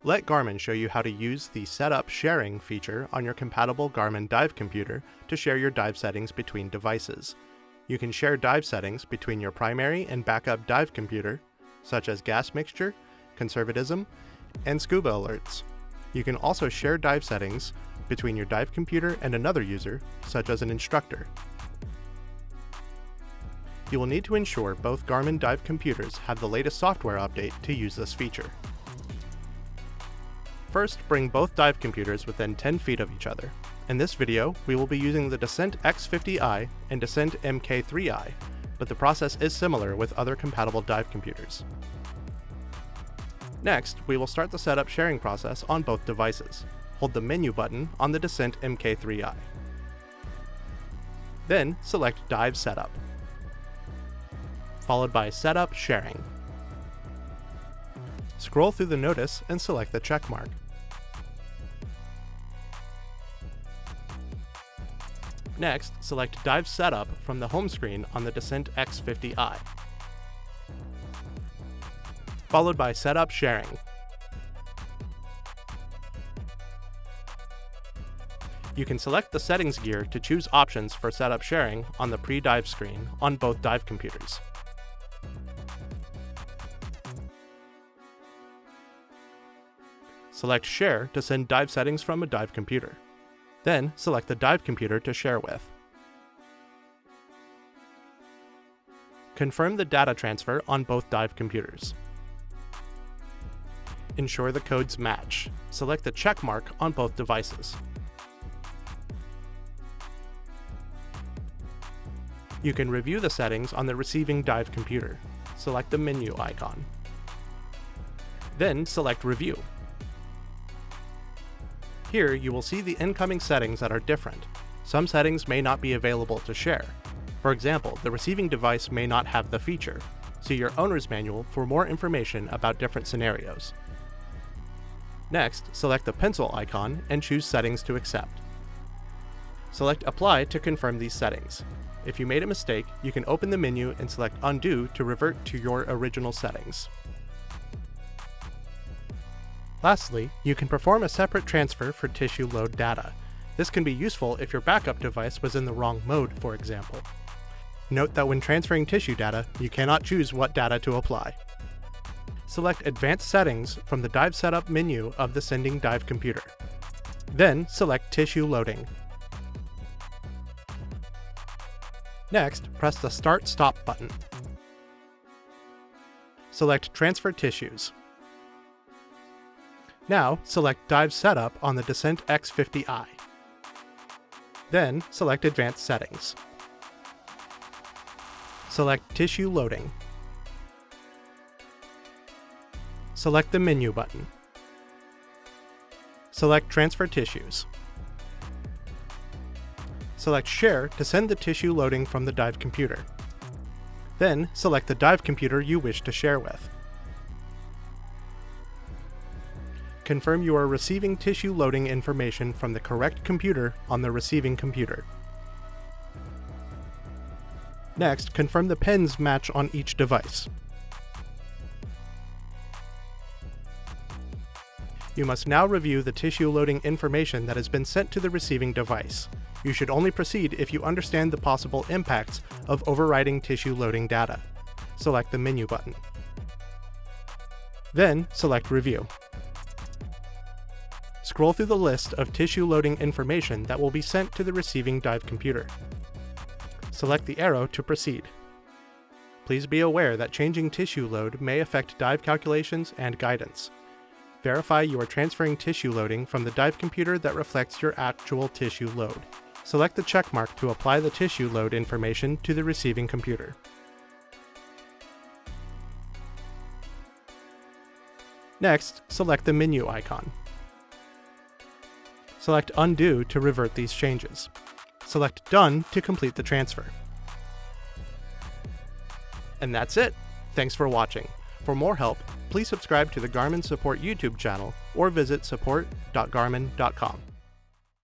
Let Garmin show you how to use the Setup Sharing feature on your compatible Garmin dive computer to share your dive settings between devices. You can share dive settings between your primary and backup dive computer, such as gas mixture, conservatism, and scuba alerts. You can also share dive settings between your dive computer and another user, such as an instructor. You will need to ensure both Garmin dive computers have the latest software update to use this feature. First, bring both dive computers within 10 feet of each other. In this video, we will be using the Descent X50i and Descent Mk3i, but the process is similar with other compatible dive computers. Next, we will start the setup sharing process on both devices. Hold the menu button on the Descent Mk3i. Then, select Dive Setup, followed by Setup Sharing. Scroll through the notice and select the check mark. Next, select Dive Setup from the home screen on the Descent X50i, followed by Setup Sharing. You can select the settings gear to choose options for setup sharing on the pre-dive screen on both dive computers. Select Share to send dive settings from a dive computer. Then, select the dive computer to share with. Confirm the data transfer on both dive computers. Ensure the codes match. Select the check mark on both devices. You can review the settings on the receiving dive computer. Select the menu icon. Then select Review. Here you will see the incoming settings that are different. Some settings may not be available to share. For example, the receiving device may not have the feature. See your owner's manual for more information about different scenarios. Next, select the pencil icon and choose Settings to accept. Select Apply to confirm these settings. If you made a mistake, you can open the menu and select Undo to revert to your original settings. Lastly, you can perform a separate transfer for tissue load data. This can be useful if your backup device was in the wrong mode, for example. Note that when transferring tissue data, you cannot choose what data to apply. Select Advanced Settings from the Dive Setup menu of the sending dive computer. Then select Tissue Loading. Next, press the Start/Stop button. Select Transfer Tissues. Now, select Dive Setup on the Descent X50i. Then, select Advanced Settings. Select Tissue Loading. Select the menu button. Select Transfer Tissues. Select Share to send the tissue loading from the dive computer. Then, select the dive computer you wish to share with. Confirm you are receiving tissue loading information from the correct computer on the receiving computer. Next, confirm the pins match on each device. You must now review the tissue loading information that has been sent to the receiving device. You should only proceed if you understand the possible impacts of overriding tissue loading data. Select the menu button. Then, select Review. Scroll through the list of tissue loading information that will be sent to the receiving dive computer. Select the arrow to proceed. Please be aware that changing tissue load may affect dive calculations and guidance. Verify you are transferring tissue loading from the dive computer that reflects your actual tissue load. Select the check mark to apply the tissue load information to the receiving computer. Next, select the menu icon. Select Undo to revert these changes. Select Done to complete the transfer. And that's it! Thanks for watching. For more help, please subscribe to the Garmin Support YouTube channel or visit support.garmin.com.